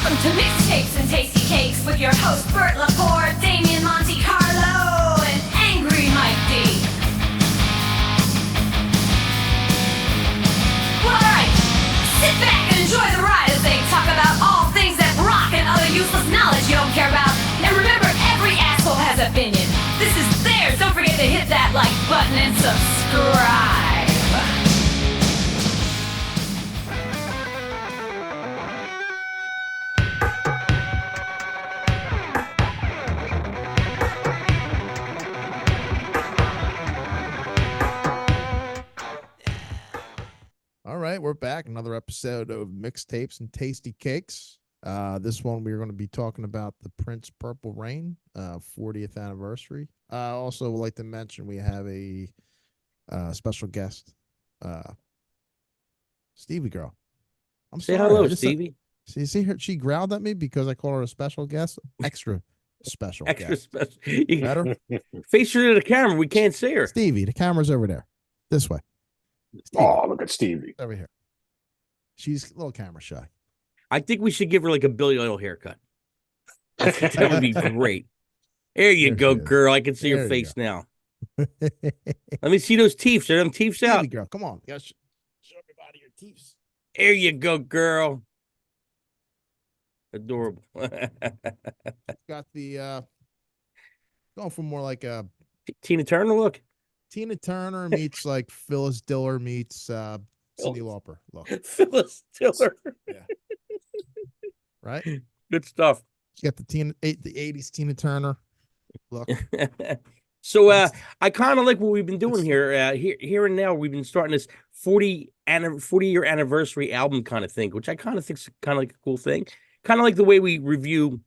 Welcome to Mixtapes and Tasty Cakes with your host Bert Laporte, Damian Monte Carlo, and Angry Mike D. Alright, sit back and enjoy the ride as they talk about all things that rock and other useless knowledge you don't care about. And remember, every asshole has an opinion. This is theirs. Don't forget to hit that like button and subscribe. All right, we're back. Another episode of Mixtapes and Tasty Cakes. This one we're going to be talking about the Prince Purple Rain 40th anniversary. Also, would like to mention we have a special guest, Stevie Girl. I'm Say sorry. hello, Stevie. See her? She growled at me because I called her a special guest. Extra special Extra guest. special. You Better? face her to the camera. We can't see her. Stevie, the camera's over there. This way. Stevie, Oh, look at Stevie. over here. She's a little camera shy. I think we should give her like a Billy Idol haircut. That would be great. There you There go, she is. girl. I can see There your you face now. Let me see those teeth. Show them teeth out. Stevie Girl, come on. You gotta show everybody your teeth. There you go, girl. Adorable. Got the going for more like a Tina Turner, look. Tina Turner meets like Phyllis Diller meets Cyndi Lauper. Look, Phyllis Diller. right? Good stuff. She got the 80s Tina Turner. Look, So I kind of like what we've been doing here. Here and now, we've been starting this 40-year anniversary album kind of thing, which I kind of think is kind of like a cool thing. Kind of like the way we review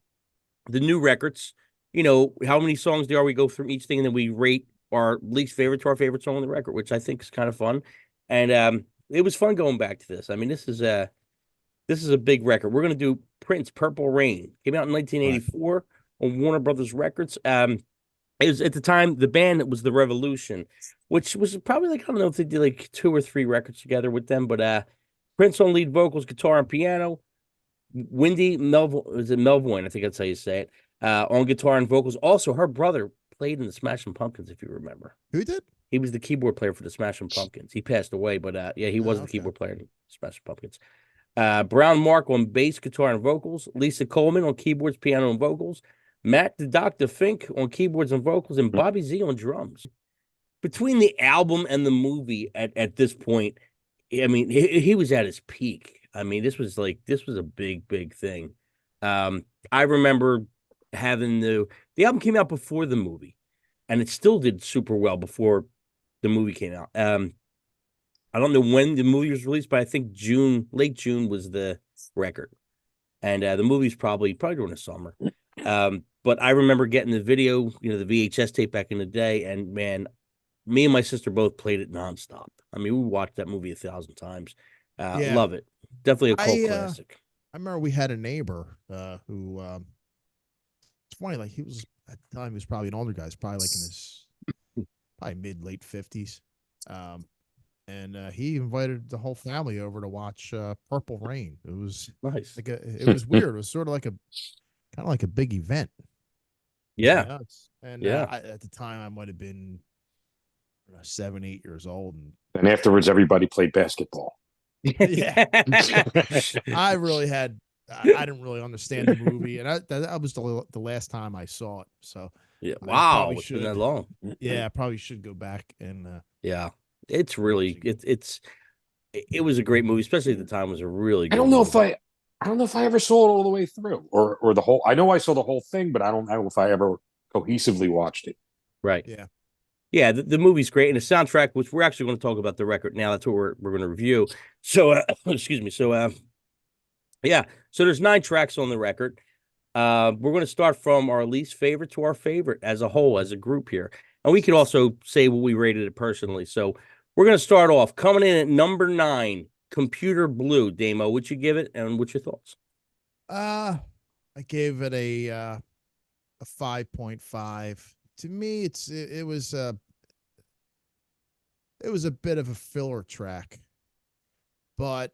the new records. You know, how many songs there are, we go through each thing, and then we rate our least favorite to our favorite song on the record, which I think is kind of fun. And it was fun going back to this. I mean, this is a big record. We're going to do Prince Purple Rain. Came out in 1984 on Warner Brothers Records. It was at the time the band that was The Revolution, which was probably like, I don't know if they did like 2 or 3 records together with them, but Prince on lead vocals, guitar, and piano. Wendy Melvoin, I think that's how you say it, on guitar and vocals. Also, her brother played in the Smashing Pumpkins, if you remember. who did? He was the keyboard player for the Smashing Pumpkins. He passed away, but yeah, he was the okay. keyboard player in the Smashing Pumpkins. Brown Mark on bass, guitar, and vocals. Lisa Coleman on keyboards, piano, and vocals. Matt the Dr. Fink on keyboards and vocals, and Bobby Z on drums. Between the album and the movie at this point, I mean, he was at his peak. I mean, this was a big, big thing. I remember having the album came out before the movie, and it still did super well before the movie came out. I don't know when the movie was released, but I think late June was the record, and the movie's probably during the summer. But I remember getting the video, the VHS tape back in the day, and man, me and my sister both played it nonstop. I mean, we watched that movie 1,000 times. Yeah. Love it. Definitely a cult classic. I remember we had a neighbor who it's funny, like he was at the time he was probably an older guy, he's probably like in his mid late 50s. And he invited the whole family over to watch Purple Rain. It was Nice. like it was weird. It was sort of like kind of like a big event. Yeah. And Yeah. at the time I might have been 7, 8 years old, And afterwards, everybody played basketball. yeah. I really had I didn't really understand the movie, and that was the last time I saw it. So Yeah. I Wow. probably It's been should. that long. yeah, I probably should go back and Yeah. It's really it was a great movie, especially at the time. It was a really good I don't know movie. if I ever saw it all the way through, or the whole. I know I saw the whole thing, but I don't know if I ever cohesively watched it. Right. yeah. Yeah, the movie's great, and the soundtrack, which we're actually going to talk about the record now. That's what we're going to review. So, excuse me. So, yeah. So there's 9 tracks on the record. We're going to start from our least favorite to our favorite as a whole, as a group here, and we could also say what we rated it personally. So we're going to start off coming in at number 9, Computer Blue. Damo, would you give it, and what's your thoughts? I gave it a 5.5. To me, it was a bit of a filler track, but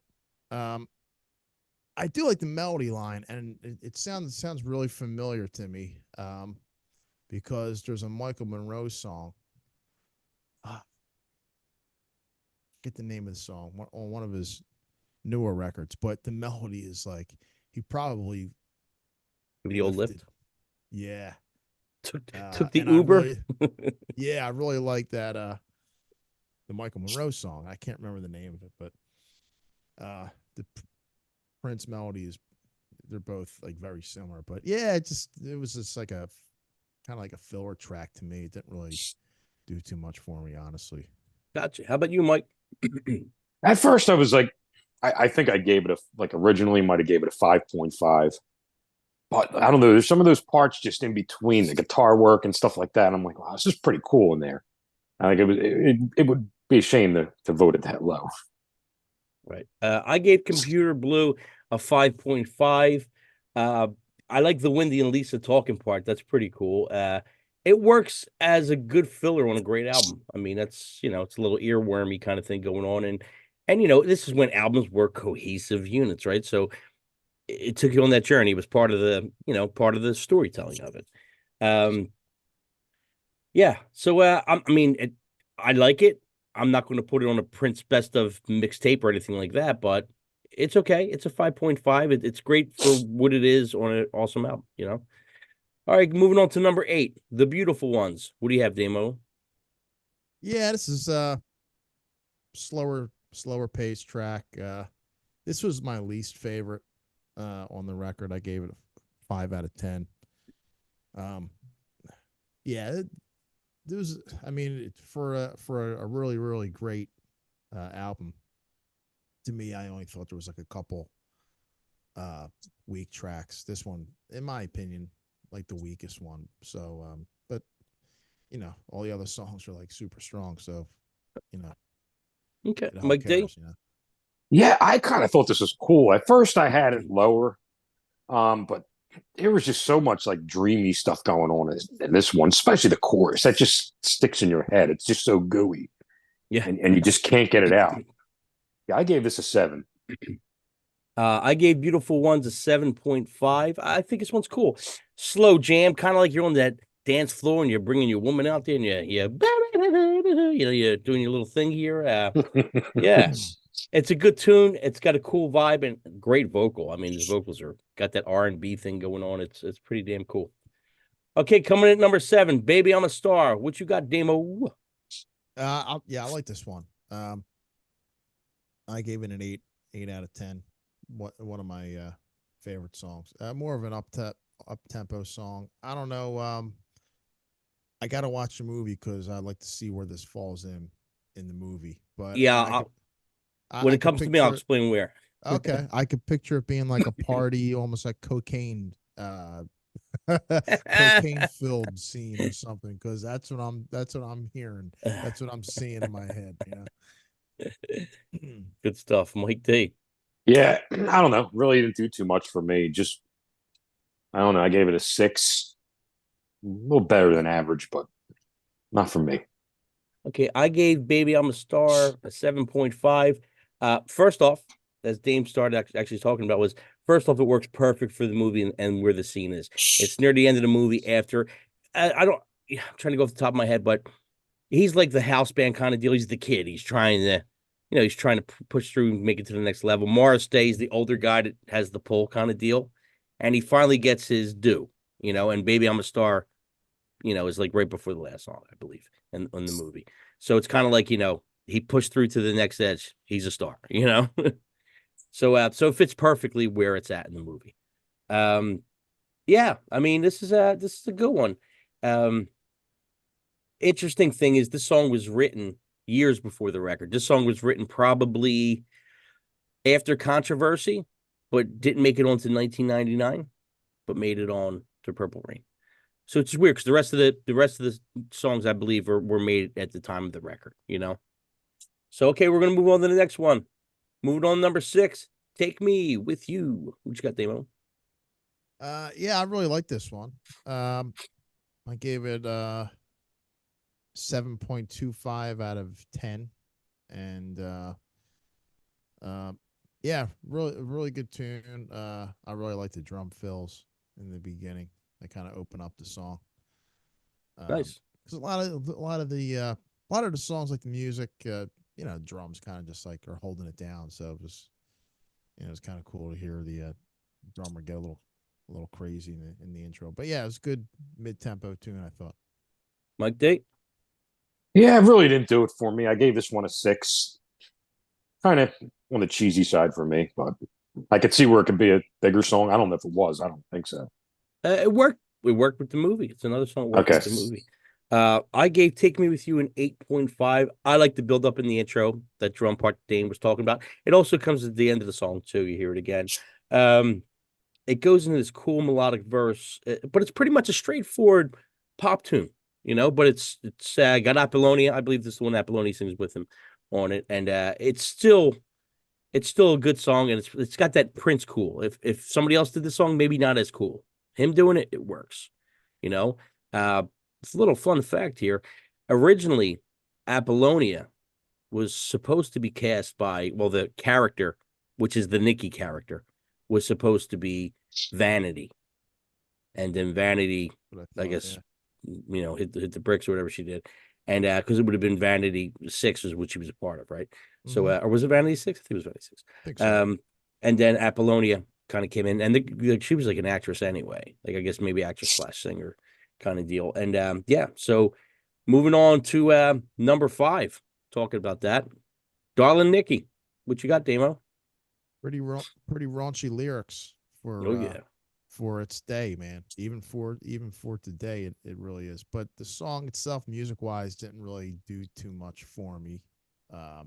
I do like the melody line, and it sounds really familiar to me. Because there's a Michael Monroe song. Get the name of the song on one of his newer records, but the melody is like he probably The old lifted. lift. Yeah. Took the And Uber. I really like that the Michael Monroe song. I can't remember the name of it, but the Prince melodies, they're both like very similar. But yeah, it was just like a kind of like a filler track to me. It didn't really do too much for me, honestly. Gotcha. How about you, Mike? At first, I was like, I think I gave it originally might have gave it a 5.5. But I don't know. There's some of those parts just in between the guitar work and stuff like that. And I'm like, wow, this is pretty cool in there. I think it would be a shame to vote it that low. Right. I gave Computer Blue a 5.5. I like the Wendy and Lisa talking part. That's pretty cool. It works as a good filler on a great album. I mean, that's, it's a little earwormy kind of thing going on. And this is when albums were cohesive units, right? So it took you on that journey. It was part of the storytelling of it. Yeah. So, I like it. I'm not going to put it on a Prince best of mixtape or anything like that, but it's okay. It's a 5.5. It's great for what it is on an awesome album, All right, moving on to number 8, The Beautiful Ones. What do you have, Damo? Yeah, this is slower paced track. This was my least favorite on the record. I gave it a 5 out of 10. Yeah, there was. I mean, for a really really great album, to me, I only thought there was like a couple weak tracks. This one, in my opinion, like the weakest one. So, but all the other songs are like super strong. So, Okay, who Mike D. cares, Yeah, I kind of thought this was cool. At first, I had it lower, but there was just so much like dreamy stuff going on in this one, especially the chorus that just sticks in your head. It's just so gooey, Yeah, and you just can't get it out. Yeah, I gave this a 7. I gave Beautiful Ones a 7.5. I think this one's cool. Slow jam, kind of like you're on that dance floor and you're bringing your woman out there and you're doing your little thing here. Yeah, it's a good tune. It's got a cool vibe and great vocal. I mean, his vocals got that R&B thing going on. It's pretty damn cool. Okay, coming in at number 7, Baby I'm a Star. What you got, Damo? I like this one. I gave it an 8 out of 10. One of my favorite songs. More of an up tempo song. I don't know. I got to watch the movie because I'd like to see where this falls in the movie. But Yeah, when it comes to me, I'll explain where. Okay, I could picture it being like a party, almost like cocaine filled scene or something, because that's what I'm hearing. That's what I'm seeing in my head. Good stuff, Mike D. Yeah, I don't know. Really didn't do too much for me. Just I don't know. I gave it a 6. A little better than average, but not for me. Okay, I gave Baby I'm a Star a 7.5. First off, as Dame started actually talking about, was first off, it works perfect for the movie and where the scene is. It's near the end of the movie after. I'm trying to go off the top of my head, but he's like the house band kind of deal. He's the kid. He's trying to push through and make it to the next level. Morris stays the older guy that has the pull kind of deal. And he finally gets his due, and Baby I'm a Star, is like right before the last song, I believe, in the movie. So it's kind of like, he pushed through to the next edge. He's a star, So it fits perfectly where it's at in the movie. Yeah, I mean, this is a good one. Interesting thing is this song was written years before the record. This song was written probably after Controversy, but didn't make it onto 1999, but made it on to Purple Rain. So it's weird because the rest of the songs, I believe, were made at the time of the record, So okay, we're gonna move on to the next one. Moving on, number 6, Take Me With You. What you got, Damo? Yeah, I really like this one. I gave it 7.25 out of 10. And Yeah, really good tune. I really like the drum fills in the beginning. They kind of open up the song. Nice. Because a lot of the songs, like the music, drums kind of just like are holding it down. So it was, it's kind of cool to hear the drummer get a little crazy in the intro. But yeah, it was good mid tempo tune, I thought. Mike D. Yeah, it really didn't do it for me. I gave this one a 6. Kind of on the cheesy side for me, but I could see where it could be a bigger song. I don't know if it was. I don't think so. It worked. It worked with the movie. It's another song that worked Okay. with the movie. I gave "Take Me With You" an 8.5. I like the build up in the intro, that drum part Dane was talking about. It also comes at the end of the song too. You hear it again. It goes into this cool melodic verse, but it's pretty much a straightforward pop tune, But it's got Apollonia. I believe this is the one Apollonia sings with him on it, and it's still a good song, and it's got that Prince cool. If somebody else did the song, maybe not as cool. Him doing it, it works. It's a little fun fact here. Originally, Apollonia was supposed to be cast by, well, the character, which is the Nikki character, was supposed to be Vanity. And then Vanity, I guess, hit the bricks or whatever she did. And because it would have been Vanity 6 was what she was a part of, right? So, or was it Vanity 6? I think it was Vanity 6. I think so. And then Apollonia kind of came in, and she was like an actress anyway. Like, I guess maybe actress / singer kind of deal. And so moving on to number 5, talking about that. Darling Nikki. What you got, Damo? Pretty raunchy lyrics for its day, man. Even for today, it really is. But the song itself, music wise, didn't really do too much for me. The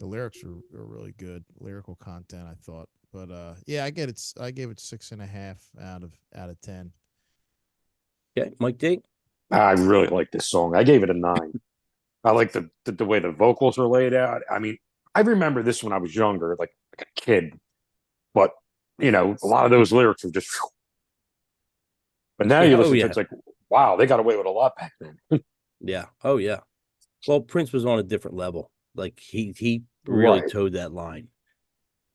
lyrics are really good, lyrical content, I thought. But yeah, I gave it 6.5 out of 10. Okay, Mike D. I really like this song. I gave it a 9. I like the way the vocals are laid out. I mean, I remember this when I was younger, like a kid. But a lot of those lyrics are just. But now you listen to it, it's like, wow, they got away with a lot back then. Yeah. Oh yeah. Well, Prince was on a different level. Like he really towed that line.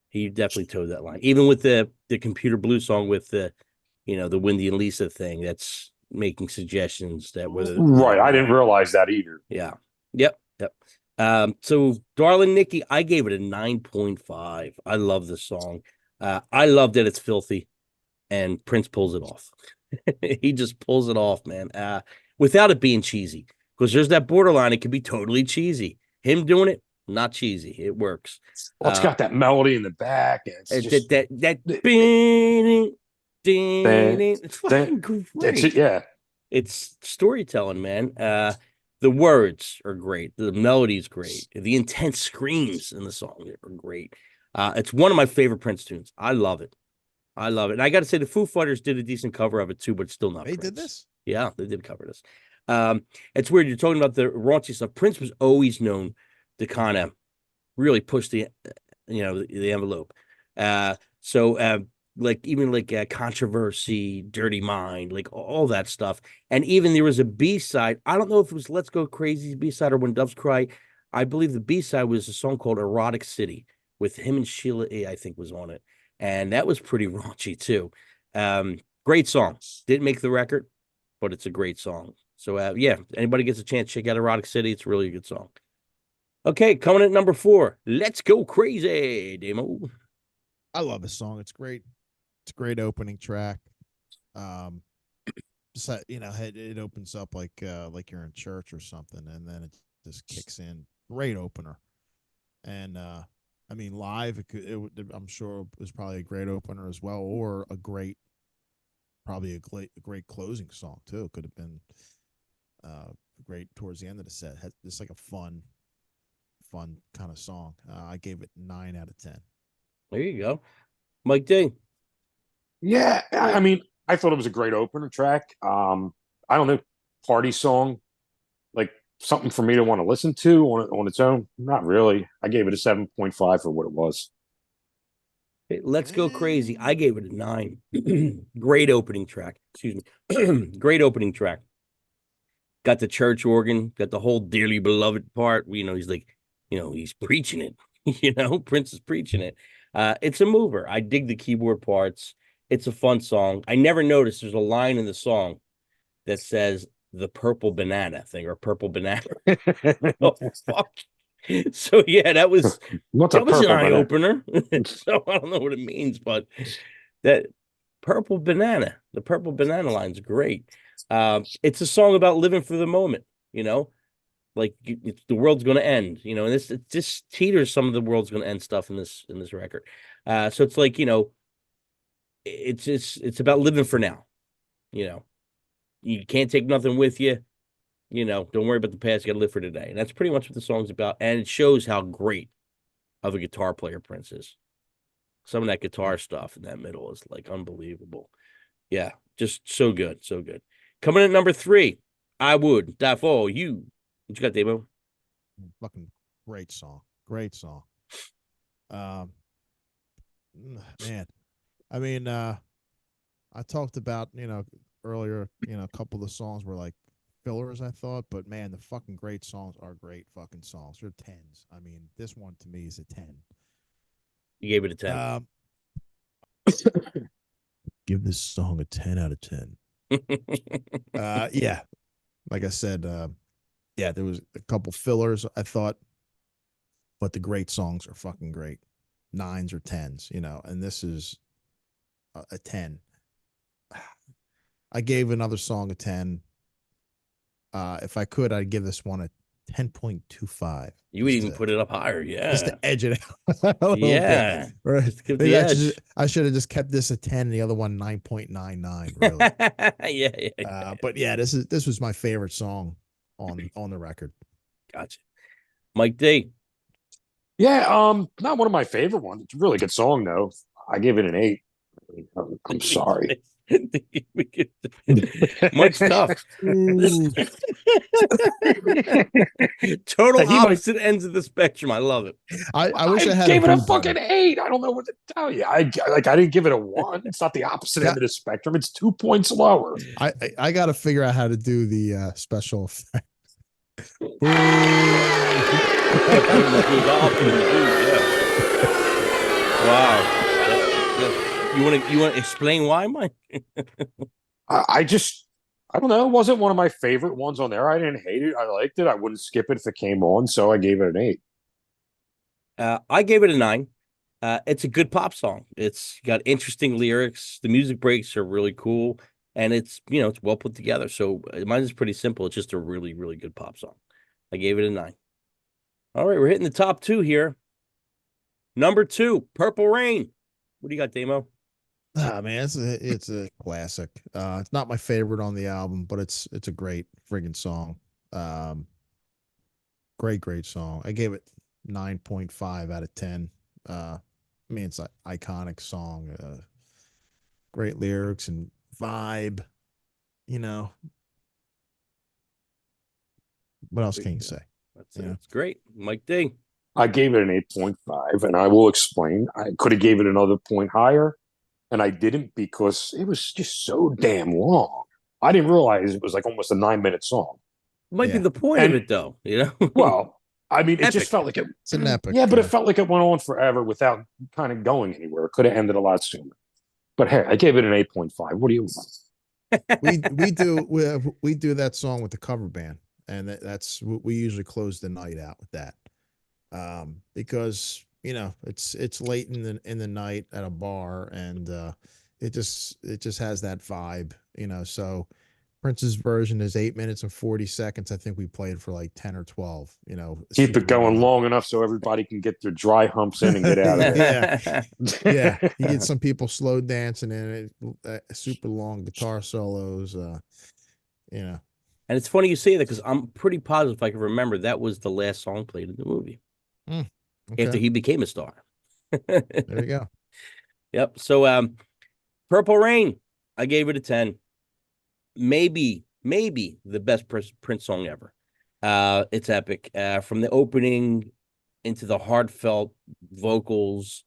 He definitely towed that line. Even with the Computer Blue song with the Wendy and Lisa thing, that's making suggestions that whether right. I didn't realize that either. Yeah. Yep. So Darling Nikki, I gave it a 9.5. I love this song. I love that it's filthy, and Prince pulls it off. He just pulls it off, man. Without it being cheesy, because there's that borderline. It can be totally cheesy. Him doing it, not cheesy. It works. Well, it's got that melody in the back. It's just, it's fucking great. It's storytelling, man. The words are great. The melody's great. The intense screams in the song are great. It's one of my favorite Prince tunes. I love it. And I got to say, the Foo Fighters did a decent cover of it too, but it's still not. They Prince. did this? Yeah, they did cover this. It's weird. You're talking about the raunchy stuff. Prince was always known to kind of really push the envelope. Like Controversy, Dirty Mind, like all that stuff. And even there was a B-side. I don't know if it was Let's Go Crazy's B-side or When Doves Cry. I believe the B-side was a song called Erotic City with him and Sheila E., I think, was on it. And that was pretty raunchy too. Great song. Didn't make the record, but it's a great song. So anybody gets a chance, check out Erotic City. It's really a good song. Okay, coming at number 4. Let's Go Crazy, Damo. I love this song. It's great. It's a great opening track. It opens up like you're in church or something, and then it just kicks in. Great opener. And I mean, live, I'm sure it was probably a great opener as well, or probably a great closing song too. It could have been great towards the end of the set. It's like a fun kind of song. I gave it 9 out of 10. There you go, Mike D. Yeah, I mean, I thought it was a great opener track. I don't know, party song, like something for me to want to listen to on its own. Not really. I gave it a 7.5 for what it was. Hey, Let's Go Crazy. I gave it a 9. Great opening track. Excuse me. Great opening track. Got the church organ. Got the whole dearly beloved part. He's like, he's preaching it. Prince is preaching it. It's a mover. I dig the keyboard parts. It's a fun song. I never noticed there's a line in the song that says the purple banana thing or purple banana. Oh, fuck. So yeah, What's a that was an purple eye banana? opener. So I don't know what it means, but that purple banana, the purple banana line's great. It's a song about living for the moment, like the world's going to end, and it just teeters some of the world's going to end stuff in this record. So it's like, it's about living for now. You can't take nothing with you. Don't worry about the past. You got to live for today. And that's pretty much what the song's about. And it shows how great of a guitar player Prince is. Some of that guitar stuff in that middle is like unbelievable. Yeah, just so good. So good. Coming in at number 3, I Would Die For You. What you got, Davo? Fucking great song. Great song. Man, I mean, I talked about, earlier, a couple of the songs were like fillers, I thought, but man, the fucking great songs are great fucking songs. They're 10s. I mean, this one to me is a 10. You gave it a 10. Give this song a 10 out of 10. Yeah. Like I said, yeah, there was a couple fillers, I thought, but the great songs are fucking great. 9s or 10s, and this is a 10. I gave another song a 10. If I could, I'd give this one a 10.25. You would even put it up higher, just yeah. to edge it out a little Yeah. bit. Right. Just give the Maybe edge. I should have just kept this a 10 and the other one 9.99. Really. Yeah. But yeah, this was my favorite song on the record. Gotcha. Mike D. Yeah, not one of my favorite ones. It's a really good song, though. I give it an 8. I'm sorry. Mike's tough. Total opposite ends of the spectrum. I love it. I wish I had gave it a boost fucking button. 8. I don't know what to tell you. I didn't give it a 1. It's not the opposite end of the spectrum. It's 2 points lower. I got to figure out how to do the special effect. Wow. You want to explain why, Mike? I don't know. It wasn't one of my favorite ones on there. I didn't hate it. I liked it. I wouldn't skip it if it came on, so I gave it an 8. I gave it a 9. It's a good pop song. It's got interesting lyrics. The music breaks are really cool, and it's it's well put together. So mine is pretty simple. It's just a really, really good pop song. I gave it a 9. All right, we're hitting the top 2 here. Number 2, Purple Rain. What do you got, Damo? Ah, man, it's a classic. It's not my favorite on the album, but it's a great friggin' song. Great song. I gave it 9.5 out of 10. I mean, it's an iconic song. Great lyrics and vibe. What else can you say? That's great. Mike D. I gave it an 8.5, and I will explain. I could have gave it another point higher, and I didn't because it was just so damn long. I didn't realize it was like almost a 9-minute song. Might be the point of it, though. Well, I mean, it Epic. just felt like it. It's an epic. Yeah, but it felt like it went on forever without kind of going anywhere. It could have ended a lot sooner. But hey, I gave it an 8.5. What do you want? we do that song with the cover band, and that's we usually close the night out with that. Because it's late in the night at a bar, and it just has that vibe, so Prince's version is 8 minutes and 40 seconds. I think we played for like 10 or 12, Keep it going long enough so everybody can get their dry humps in and get out of there. Yeah. You get some people slow dancing in it, super long guitar solos, And it's funny you say that because I'm pretty positive I can remember that was the last song played in the movie. Okay. After he became a star. There you go. Yep. So Purple Rain, I gave it a 10. Maybe the best Prince song ever. It's epic. From the opening into the heartfelt vocals,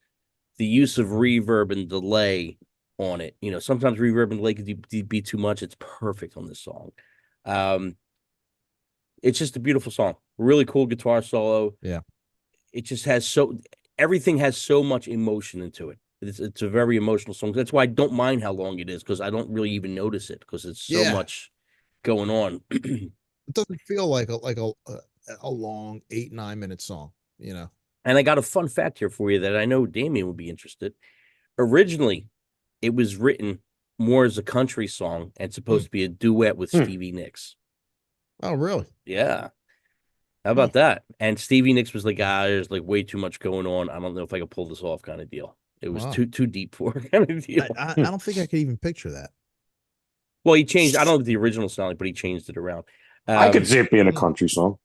the use of reverb and delay on it. Sometimes reverb and delay could be too much. It's perfect on this song. It's just a beautiful song. Really cool guitar solo. Yeah. it just has everything has so much emotion into it. It's a very emotional song. That's why I don't mind how long it is, because I don't really even notice it, because it's so Yeah. much going on. It doesn't feel like a long 8-9 minute song, you know. And I got a fun fact here for you that I know Damien would be interested. Originally, it was written more as a country song and supposed to be a duet with Stevie Nicks. Oh, really? Yeah. How about that? And Stevie Nicks was like, there's like way too much going on. I don't know if I could pull this off, kind of deal. It was Wow. too deep for her, kind of deal. I don't think I could even picture that. Well, he changed. I don't know what the original sounded like, but he changed it around. I could see it being a country song.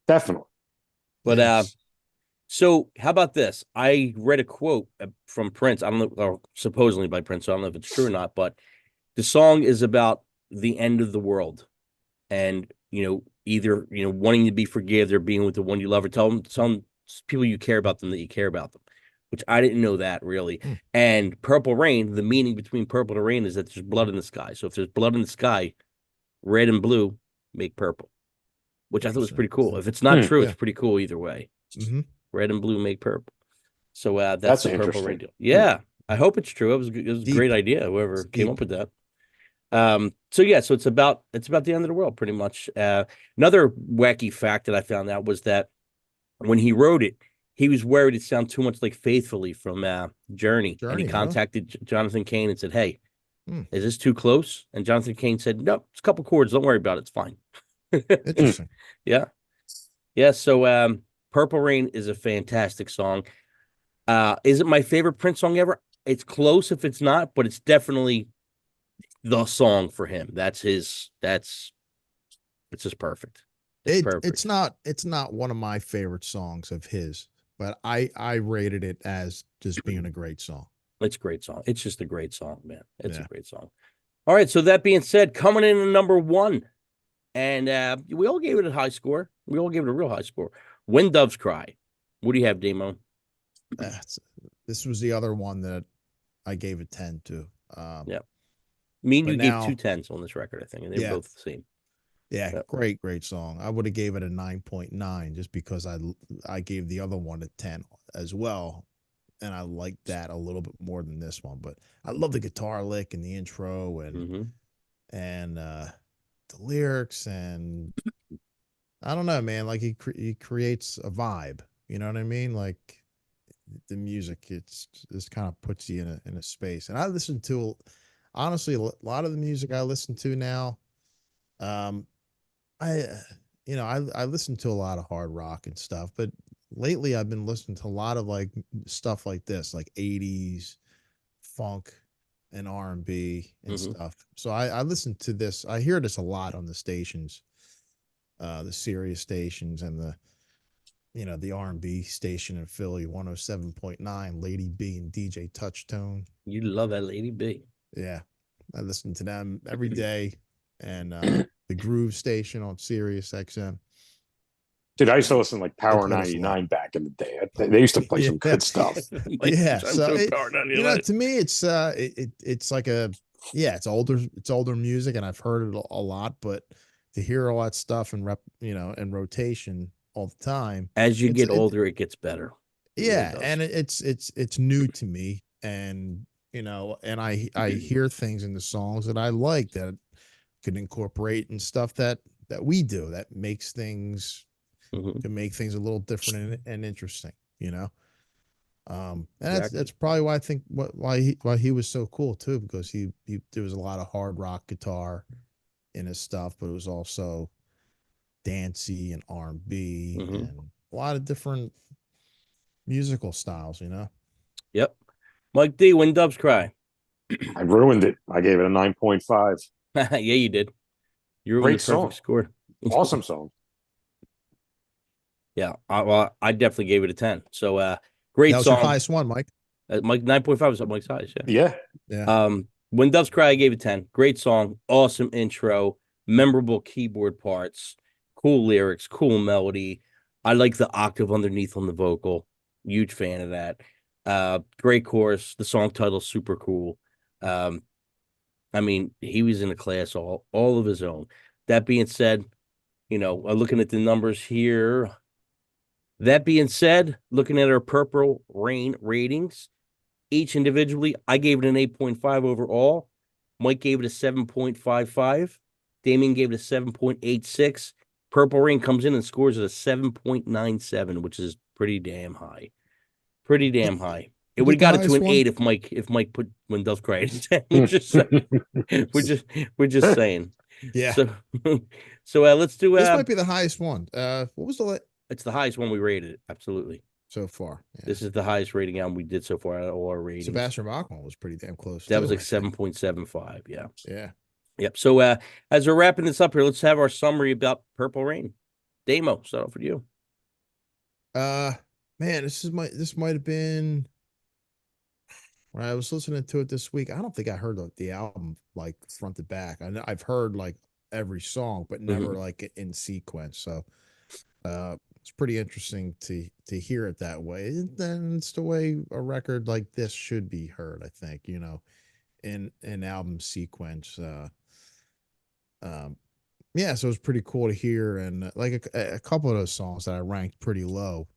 Definitely. But Yes. so how about this? I read a quote from Prince. I don't know, or supposedly by Prince. So I don't know if it's true or not, but the song is about the end of the world, and either wanting to be forgiven or being with the one you love, or tell some people you care about them that you care about them, which I didn't know that really. And Purple Rain, the meaning between purple to rain is that there's blood in the sky. So if there's blood in the sky, red and blue make purple, which I thought was pretty cool. If it's not true, it's pretty cool either way. Mm-hmm. Red and blue make purple. So That's the Purple Rain interesting. deal. Yeah, I hope it's true. It was a great idea. Whoever came up with that. So it's about the end of the world, pretty much. Another wacky fact that I found out was that when he wrote it, he was worried it sounded too much like Faithfully from Journey, and he contacted Jonathan Cain and said, "Hey, is this too close?" And Jonathan Cain said, "No, it's a couple chords. Don't worry about it. It's fine." Interesting. Yeah. So Purple Rain is a fantastic song. Is it my favorite Prince song ever? It's close if it's not, but it's definitely the song for him. It's just perfect. It's not one of my favorite songs of his, but I rated it as just being a great song. It's a great song. It's just a great song, man. It's a great song. All right. So that being said, coming in at number 1, and we all gave it a high score. We all gave it a real high score. When Doves Cry. What do you have, Damo? This was the other one that I gave a 10 to. Yeah. Me and you now, gave 2 10s on this record, I think, and they're both the same. Yeah, yep. Great song. I would have gave it a 9.9 just because I gave the other one a 10 as well, and I liked that a little bit more than this one. But I love the guitar lick and the intro and the lyrics, and I don't know, man. Like he creates a vibe. You know what I mean? Like the music, it's kind of puts you in a space. And I listen to, honestly, a lot of the music I listen to now. I listen to a lot of hard rock and stuff, but lately I've been listening to a lot of like stuff like this, like 80s funk and R&B and stuff. So I listen to this. I hear this a lot on the stations, the Sirius stations, and the R&B station in Philly, 107.9, Lady B and DJ Touchtone. You love that Lady B. Yeah. I listen to them every day. And the Groove station on Sirius XM. Dude, I used to listen to like Power 99 back in the day. They used to play some good stuff. Yeah. So to me, it's it's like it's older music, and I've heard it a lot, but to hear all that stuff and in rotation all the time. As you get older, it gets better. Yeah, and it's new to me, and and I hear things in the songs that I like that could incorporate and stuff that we do that makes things can make things a little different and interesting, and that's probably why I think why he was so cool too, because he there was a lot of hard rock guitar in his stuff, but it was also dancey and R&B and a lot of different musical styles, Yep. Mike D, When Doves Cry. I ruined it. I gave it a 9.5. Yeah, you did. You ruined Great the perfect score. Awesome song. Yeah, I definitely gave it a 10. So great that was song. Your highest one, Mike. Mike 9.5 was Mike's highest. Yeah. When Doves Cry, I gave it 10. Great song, awesome intro, memorable keyboard parts, cool lyrics, cool melody. I like the octave underneath on the vocal. Huge fan of that. Great chorus. The song title super cool. I mean, he was in a class all of his own. That being said, looking at the numbers here, That being said, looking at our Purple Rain ratings, each individually, I gave it an 8.5 overall. Mike gave it a 7.55. Damien gave it a 7.86. Purple Rain comes in and scores at a 7.97, which is pretty damn high. Pretty damn high. It would have got it to an 8 if Mike put When Doves Cry at 10. We're just saying. Yeah. So let's do this might be the highest one. What was it's the highest one we rated it, absolutely. So far. Yeah. This is the highest rating album we did so far out of all our ratings. Sebastian Bach one was pretty damn close. That was like 7.75. Yeah. Yeah. Yep. So as we're wrapping this up here, let's have our summary about Purple Rain. Damo, start off with you. Man, this might have been when I was listening to it this week. I don't think I heard the album like front to back. I know I've heard like every song, but never like in sequence. So it's pretty interesting to hear it that way. And then it's the way a record like this should be heard, I think, you know, in an album sequence. Yeah, so it was pretty cool to hear. And like a couple of those songs that I ranked pretty low,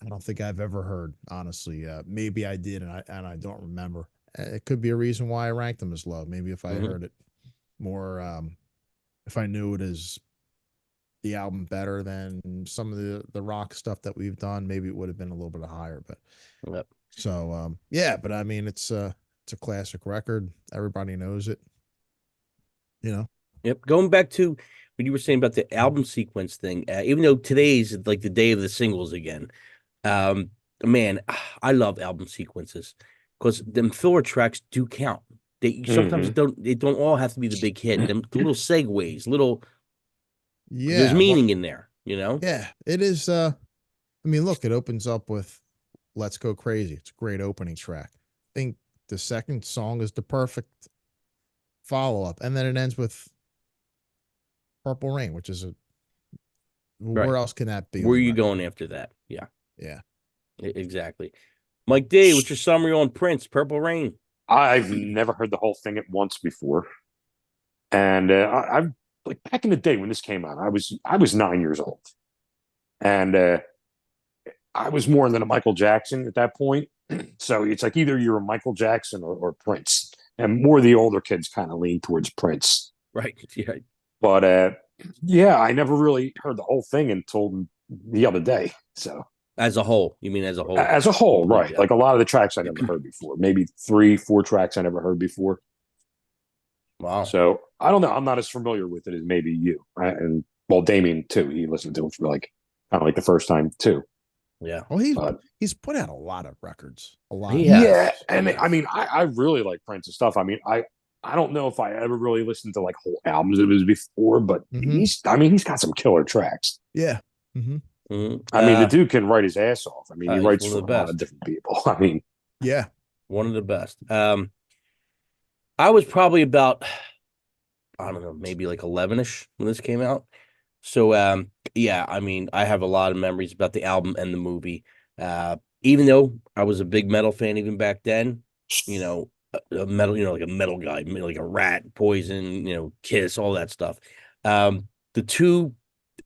I don't think I've ever heard, honestly. Maybe I did, and I don't remember. It could be a reason why I ranked them as low. Maybe if I heard it more, if I knew it as the album better than some of the rock stuff that we've done, maybe it would have been a little bit higher. But so yeah, but I mean, it's a classic record. Everybody knows it. You know. Yep. Going back to what you were saying about the album sequence thing, even though today's like the day of the singles again, man, I love album sequences because them filler tracks do count. They sometimes don't all have to be the big hit. Them little segues, there's meaning in there, you know? Yeah, it is. I mean, look, it opens up with Let's Go Crazy. It's a great opening track. I think the second song is the perfect follow-up, and then it ends with Purple Rain, which is where else can that be? Where are you going after that? Yeah. Yeah. Exactly. Mike D, what's your summary on Prince, Purple Rain? I've never heard the whole thing at once before. And I've like back in the day when this came out, I was 9 years old. And I was more than a Michael Jackson at that point. So it's like either you're a Michael Jackson or Prince. And more the older kids kind of lean towards Prince. Right. Yeah. But yeah, I never really heard the whole thing until the other day. So as a whole, you mean as a whole? As a whole, right? Yeah. Like a lot of the tracks I never heard before. Maybe 3-4 tracks I never heard before. Wow. So I don't know. I'm not as familiar with it as maybe you. Right? And well, Damien too. He listened to it for like kind of like the first time too. Yeah. Well, he's put out a lot of records. A lot. Yeah. And I mean, I really like Prince's stuff. I mean, I don't know if I ever really listened to like whole albums of his before, but he's got some killer tracks. Yeah. I mean, the dude can write his ass off. I mean, he writes for a lot of different people. I mean, yeah, one of the best. I was probably about, I don't know, maybe like 11-ish when this came out. So, yeah, I mean, I have a lot of memories about the album and the movie. Even though I was a big metal fan even back then, you know, a metal, you know, like a metal guy, like a Rat, Poison, you know, Kiss, all that stuff. The two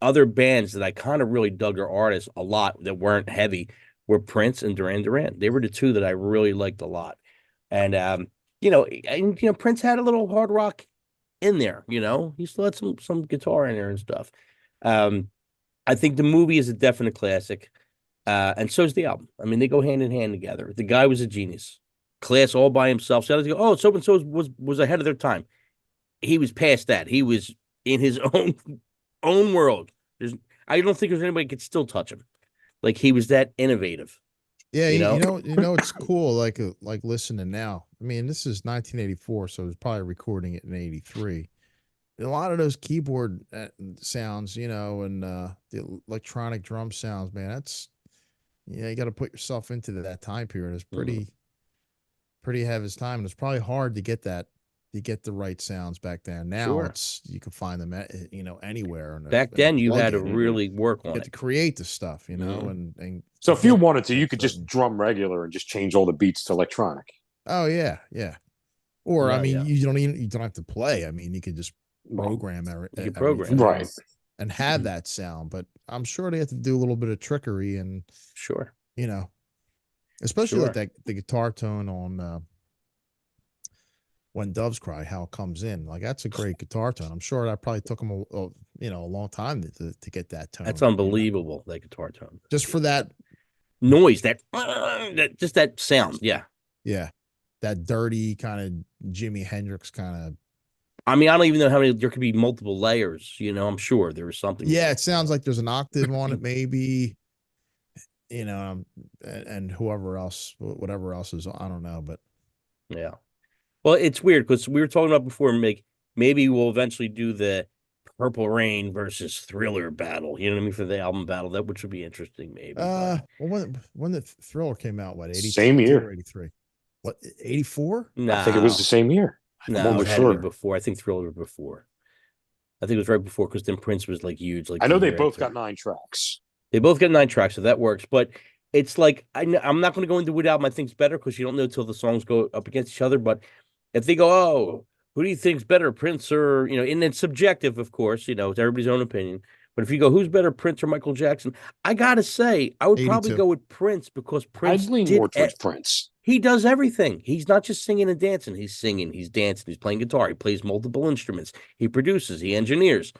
other bands that I kind of really dug their artists a lot that weren't heavy were Prince and Duran Duran. They were the two that I really liked a lot. And Prince had a little hard rock in there, you know. He still had some guitar in there and stuff. I think the movie is a definite classic. And so is the album. I mean, they go hand in hand together. The guy was a genius. Class all by himself. So I go, oh, so and so was ahead of their time. He was past that. He was in his own world. I don't think there's anybody could still touch him. Like he was that innovative. Yeah, you know, it's cool. Like listening now. I mean, this is 1984, so it was probably recording it in '83. A lot of those keyboard sounds, you know, and the electronic drum sounds, man. That's you got to put yourself into that time period. It's pretty ahead of his time, and it's probably hard to get that. You get the right sounds back then. Now you can find them anywhere. Back then you had to really work on it to create the stuff, you know. And so if you wanted to, you could just drum regular and just change all the beats to electronic. Oh yeah. Or I mean, you don't have to play. I mean, you could just program it. Right. and have that sound. But I'm sure they have to do a little bit of trickery and, Sure. especially like Sure. the guitar tone on When Doves Cry, how it comes in. Like that's a great guitar tone. I'm sure that probably took them a long time to get that tone. That's unbelievable, that guitar tone. Just for that Noise, that just that sound. Yeah. Yeah, that dirty kind of Jimi Hendrix kind of. I mean, I don't even know how many. There could be multiple layers. I'm sure there was something. Yeah, it sounds like there's an octave on it, maybe. And whoever else, whatever else is, I don't know, but Yeah. Well, it's weird because we were talking about before. Maybe we'll eventually do the Purple Rain versus Thriller battle. You know what I mean, for the album battle, which would be interesting. Maybe. well, when the Thriller came out, what 82 Same year. or 83? What 84? Nah, I think it was the same year. No, I'm it almost had to be sure. before. I think Thriller was before. I think it was right before because then Prince was like huge. Like I know the they year both after. got 9 tracks. They both got 9 tracks, so that works. But it's like I'm not going to go into what album I think's better because you don't know till the songs go up against each other. But if they go, oh, who do you think's better, Prince or and it's subjective, of course. It's everybody's own opinion. But if you go, who's better, Prince or Michael Jackson? I gotta say, I would probably 82. go with Prince because Prince I'd lean did more towards Prince. He does everything. He's not just singing and dancing. He's singing, he's dancing, he's playing guitar, he plays multiple instruments, he produces, he engineers.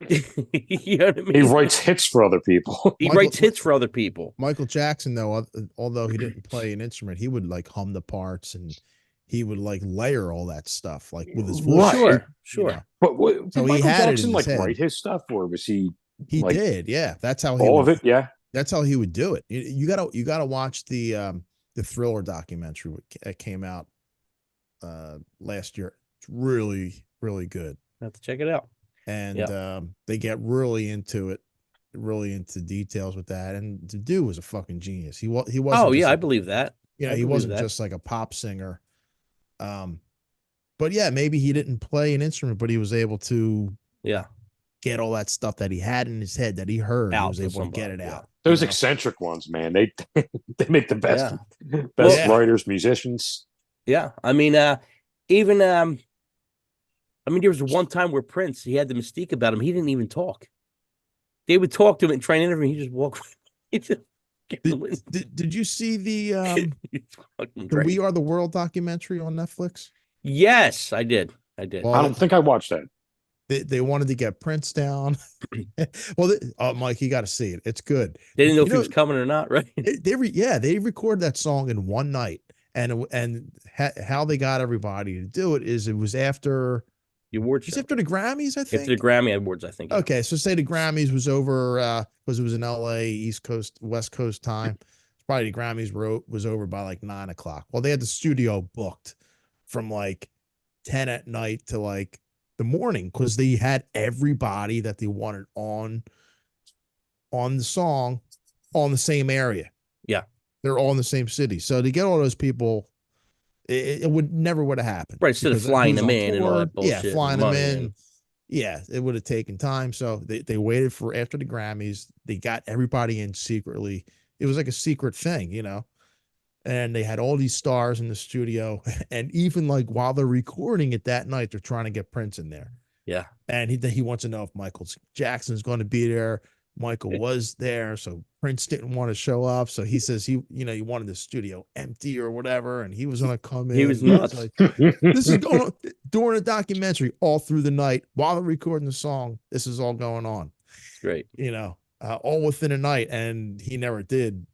You know what I mean? He writes hits for other people. He Michael- writes hits for other people. Michael Jackson, though, although he didn't play an instrument, he would like hum the parts and he would like layer all that stuff like with his voice. Right. Sure. But what, So did he Michael had it in Jackson his like head. write his stuff, or was he He like, did, yeah. That's how he all would, of it? Yeah. That's how he would do it. You gotta watch the Thriller documentary that came out last year. It's really, really good. I have to check it out. And they get really into it, really into details with that. And the dude was a fucking genius. He wasn't. Oh just yeah, I like- believe that. I he believe wasn't that. just like a pop singer. But yeah, maybe he didn't play an instrument, but he was able to Yeah. get all that stuff that he had in his head that he heard. He Out was to able to get somebody, it yeah. out. Those you know? eccentric ones, man. They they make the best Well, yeah. writers, musicians. Yeah. I mean, even there was one time where Prince, he had the mystique about him. He didn't even talk. They would talk to him and try and interview him. He just walked. He just Did you see the He's fucking the great. We Are the World documentary on Netflix? Yes, I did. Well, I don't think I watched that. they wanted to get Prince down. Well, Mike, you got to see it. It's good. They didn't know if You he know- was coming or not, right? They recorded that song in one night, and how they got everybody to do it is it was after The award it's show. after the Grammys, I think. After the Grammy Awards, I think. Okay, so say the Grammys was over because it was in LA, East Coast, West Coast time. Probably the Grammys was over by like 9 o'clock. Well, they had the studio booked from like 10 at night to like the morning because they had everybody that they wanted on the song on the same area. Yeah. They're all in the same city. So to get all those people, it would never would have happened. Right, instead of because flying who's them on in and all that tour, yeah, bullshit and flying them money in. and- Yeah, it would have taken time. So they waited for after the Grammys. They got everybody in secretly. It was like a secret thing, and they had all these stars in the studio. And even like while they're recording it that night, they're trying to get Prince in there. Yeah. And he wants to know if Michael Jackson's going to be there. Michael was there, so Prince didn't want to show up. So he says he wanted the studio empty or whatever, and he was going to come in. He was And it's nuts. like, this is going on during a documentary all through the night while they're recording the song. This is all going on, It's great. all within a night. And he never did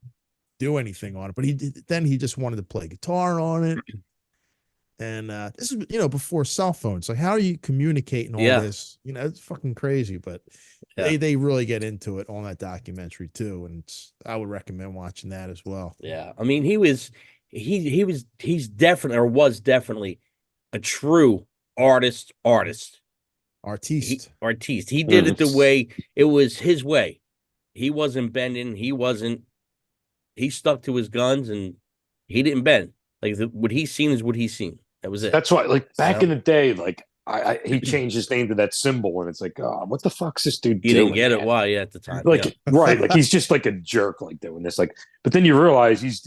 do anything on it, but he just wanted to play guitar on it. And this is, before cell phones. So how are you communicating all Yeah. this? It's fucking crazy, but Yeah. they really get into it on that documentary too. And I would recommend watching that as well. Yeah. I mean, he's definitely or was definitely a true artist. Artiste. Artiste. He did it the way it was his way. He wasn't bending. He stuck to his guns and he didn't bend. Like what he's seen is what he's seen. That was it. That's why, like back Yeah. in the day, like he changed his name to that symbol, and it's like, oh, what the fuck's this dude You doing? didn't get it. man? Why? Yeah, at the time. Like yeah. right, like he's just like a jerk, like doing this. Like, but then you realize he's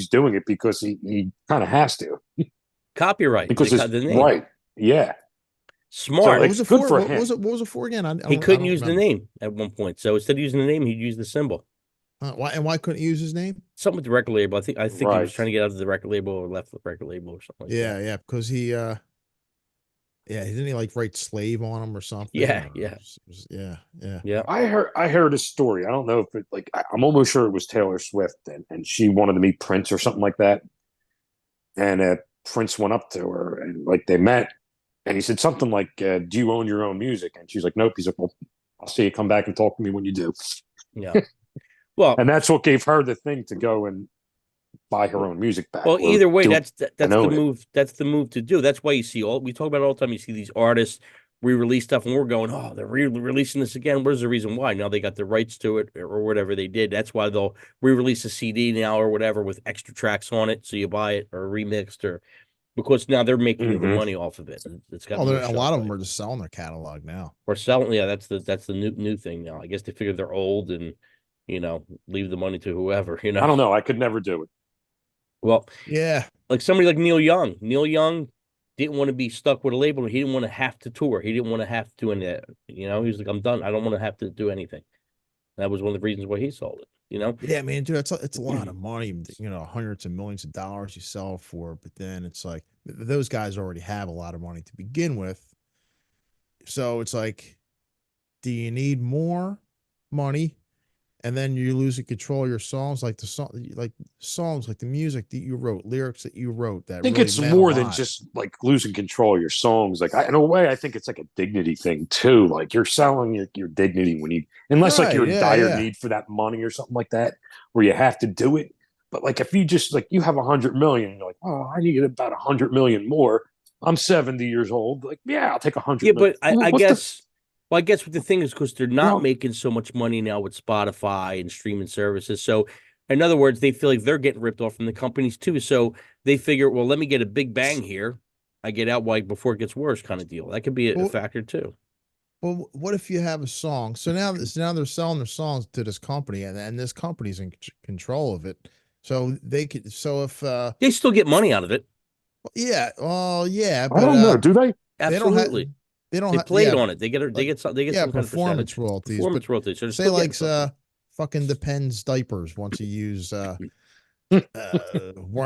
doing it because he kind of has to Copyright. because They it's cut the name. right. Yeah, Smart. What was it good for? for What him. was it? What was it for again? He I couldn't don't use the remember. name at one point, so instead of using the name, he'd use the symbol. Why couldn't he use his name? Something with the record label. I think he was Right. trying to get out of the record label or left the record label or something like Yeah, that. yeah, because didn't he like write slave on him or something? Yeah, or yeah. yeah, yeah. Yeah. I heard a story. I don't know if it like I'm almost sure it was Taylor Swift and she wanted to meet Prince or something like that. And Prince went up to her and like they met and he said something like, do you own your own music? And she's like, nope. He's like, well, I'll see you come back and talk to me when you do. Yeah. Well, And that's what gave her the thing to go and buy her own music back. well, or either way, do- that's the and own it. move. That's the move to do. That's why you see we talk about it all the time. You see these artists re-release stuff, and we're going, oh, they're re-releasing this again. Where's the reason why? Now they got the rights to it or whatever they did. That's why they'll re-release a CD now or whatever with extra tracks on it, so you buy it or remixed or because now they're making the Mhm. money off of it. It's got Oh, more a shelf lot of them life. are just selling their catalog now. Or selling. Yeah, that's the new thing now. I guess they figure they're old and leave the money to whoever. I don't know. I could never do it. Well, Yeah, like somebody like Neil Young. Neil Young didn't want to be stuck with a label. He didn't want to have to tour. He didn't want to have to do any. He was like, I'm done. I don't want to have to do anything. That was one of the reasons why he sold it. yeah, man, dude, it's a lot of money. Hundreds of millions of dollars you sell for, but then it's like those guys already have a lot of money to begin with. So it's like, do you need more money? And then you're losing control of your songs, like the music that you wrote, lyrics that you wrote. That I think really it's meant a more than lot. just like losing control of your songs. Like in a way, I think it's like a dignity thing too. Like you're selling your dignity when unless like Right, you're in yeah, dire yeah. need for that money or something like that, where you have to do it. But like if you just like you have 100 million, you're like, oh, I need about 100 million more. I'm 70 years old. Like, yeah, I'll take 100. Yeah, but I What's the- guess. Well, I guess what the thing is because they're not Well- making so much money now with Spotify and streaming services. So, in other words, they feel like they're getting ripped off from the companies too. So they figure, well, let me get a big bang here. I get out before it gets worse, kind of deal. That could be a Well, factor too. Well, what if you have a song? So now they're selling their songs to this company, and this company's in control of it. So they could. So if They still get money out of it. yeah, well, yeah, I but don't know. Do they? they don't have Absolutely. they don't They have played yeah, on it. They get some yeah, some kind of performance percentage. royalties. Performance But royalties. So they're say still like getting something. fucking Depends diapers once you use we're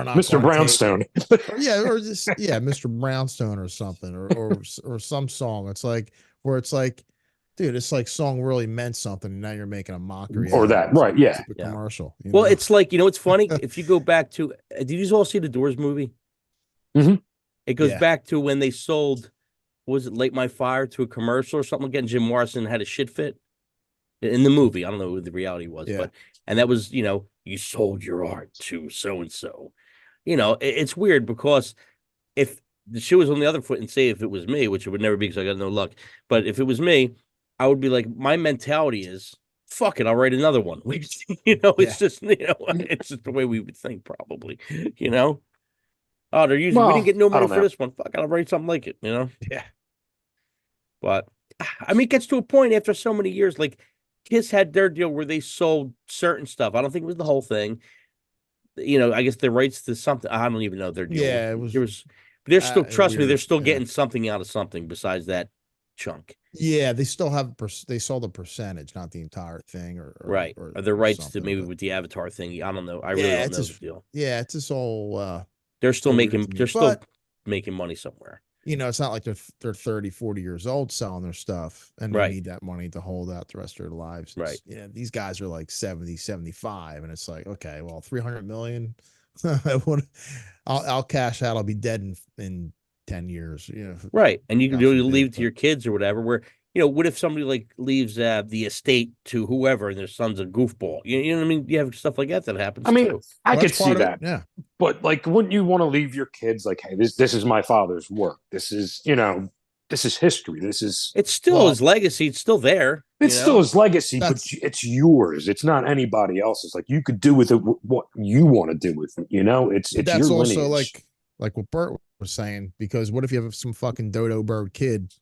not Mr. gonna Brownstone. or just Mr. Brownstone or something or some song. It's like where it's like, dude, it's like song really meant something. And now you're making a mockery Or out of that, it. right, yeah. It's a Yeah. commercial. Well, it's like it's funny if you go back to. Did you all see the Doors movie? Mhm. It goes Yeah. back to when they sold. Was it Light My Fire to a commercial or something again? Jim Morrison had a shit fit in the movie. I don't know what the reality was, Yeah. but and that was you sold your art to so and so. It's weird because if the shoe was on the other foot and say if it was me, which it would never be because I got no luck, but if it was me, I would be like, my mentality is fuck it, I'll write another one. It's just it's just the way we would think probably. Oh, they're using. We Well, didn't get no I money don't for know. this one. Fuck, I'll write something like it. Yeah. But I mean, it gets to a point after so many years. Like Kiss had their deal where they sold certain stuff. I don't think it was the whole thing. I guess the rights to something. I don't even know their deal. Yeah, it was. But they're still. Trust me, weird, they're still yeah. getting something out of something besides that chunk. Yeah, they still have they sold a percentage, not the entire thing, or Right. or Or the rights to something, maybe but- with the Avatar thing. I don't know. I really Yeah, don't it's know just- the deal. Yeah, it's this all They're still so weird making. to me, They're still but- making money somewhere. it's not like they're 30, 40 years old selling their stuff and they Right. need that money to hold out the rest of their lives. Right. Yeah, these guys are like 70, 75, and it's like, okay, well, 300 million. I'll cash out. I'll be dead in 10 years. Right. And you can God really forbid, leave it to but- your kids or whatever. Where, what if somebody like leaves the estate to whoever and their son's a goofball? You know what I mean? You have stuff like that happens I mean, too. I Well, could that's see part of it, that. Yeah. But like, wouldn't you want to leave your kids like, hey, this is my father's work. This is, this is history. This is It's still Well, his legacy. It's still there. it's still his legacy, but That's- it's yours. It's not anybody else's. Like you could do with it what you want to do with it. It's That's your also lineage. like what Bert was saying, because what if you have some fucking dodo bird kid?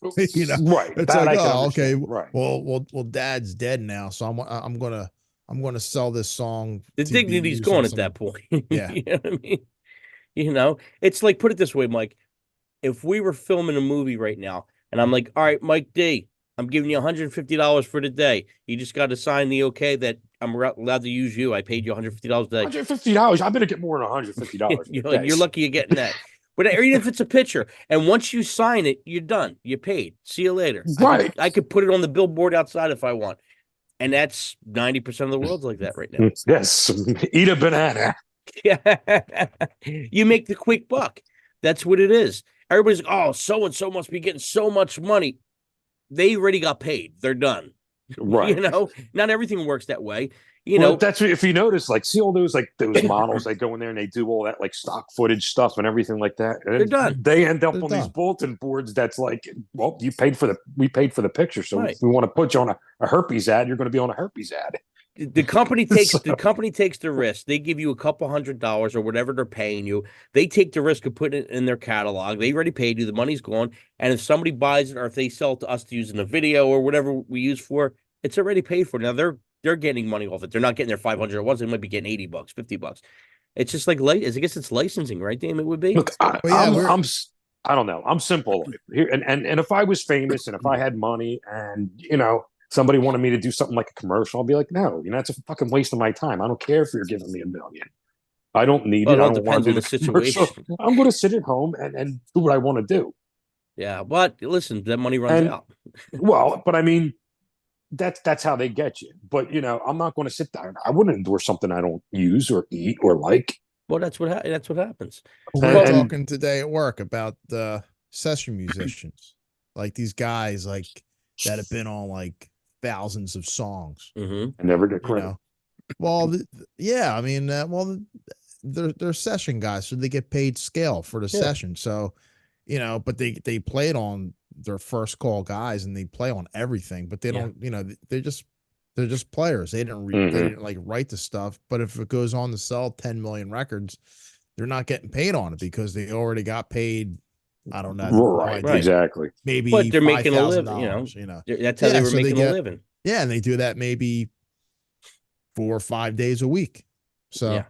right. It's that like, I can oh, okay, understand. Right. well, dad's dead now, so I'm gonna sell this song. The to be dignity's used on gone at some- that point. Yeah. You know what I mean? It's like, put it this way, Mike. if we were filming a movie right now, and I'm like, all right, Mike D, I'm giving you $150 for the day. You just got to sign the okay that I'm allowed to use you. I paid you $150 a day. $150. I better get more than $150. You're lucky you're getting that. But even if it's a picture, and once you sign it, you're done. You're paid. See you later. Right. I could put it on the billboard outside if I want. And that's 90% of the world's like that right now. Yes. Eat a banana. Yeah. You make the quick buck. That's what it is. Everybody's like, oh, so-and-so must be getting so much money. They already got paid. They're done. Right. You know, not everything works that way. That's what, if you notice, like, see all those models that go in there and they do all that like stock footage stuff and everything like that. And They're done. They end up They're on done. these bulletin boards. That's like, well, we paid for the picture, so Right. if we want to put you on a herpes ad, you're going to be on a herpes ad. The company takes the risk. They give you a couple $100 or whatever they're paying you. They take the risk of putting it in their catalog. They already paid you. The money's gone. And if somebody buys it or if they sell it to us to use in a video or whatever we use for, it's already paid for. Now they're getting money off it. They're not getting their 500 at once. They might be getting $80, $50. It's just like I guess it's licensing, right, Dame? It would be. Look, I don't know. I'm simple here, and if I was famous and if I had money and somebody wanted me to do something like a commercial, I'll be like, no, that's a fucking waste of my time. I don't care if you're giving me $1 million. I don't need it. I don't want to do the situation. I'm going to sit at home and do what I want to do. Yeah, but listen, that money runs out. Well, but I mean, that's how they get you. But I'm not going to sit there. I wouldn't endorse something I don't use or eat or like. Well, that's what happens. We were talking today at work about the session musicians, like these guys like that have been on like thousands of songs. Mm-hmm. I never get credit. Well, yeah, I mean, they're session guys, so they get paid scale for the session. So, but they play it on their first call guys, and they play on everything. But they don't, they're just players. They didn't they didn't like write the stuff. But if it goes on to sell 10 million records, they're not getting paid on it because they already got paid. I don't know. Right. Exactly. Maybe, but they're making a living. That's how they were making a living. Yeah, and they do that maybe 4 or 5 days a week. So,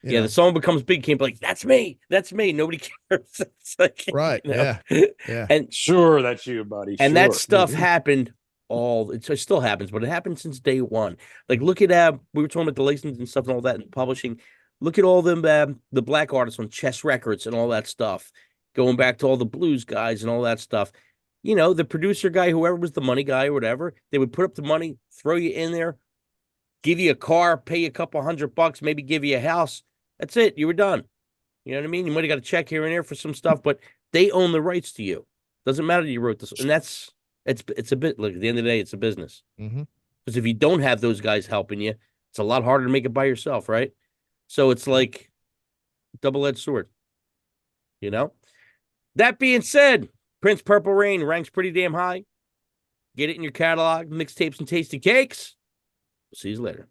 the song becomes big. Can't be like, that's me. Nobody cares. It's like, right. Yeah. And sure, that's you, buddy. And that stuff happened. It still happens, but it happened since day one. Like, look at we were talking about the license and stuff and all that and publishing. Look at all them the black artists on Chess Records and all that stuff. Going back to all the blues guys and all that stuff. The producer guy, whoever was the money guy or whatever, they would put up the money, throw you in there, give you a car, pay you a couple $100, maybe give you a house. That's it. You were done. You know what I mean? You might have got a check here and there for some stuff, but they own the rights to you. Doesn't matter that you wrote this. And it's a bit, like, at the end of the day, it's a business. Because if you don't have those guys helping you, it's a lot harder to make it by yourself, right? So it's like double-edged sword. That being said, Prince Purple Rain ranks pretty damn high. Get it in your catalog, mixtapes and tasty cakes. See you later.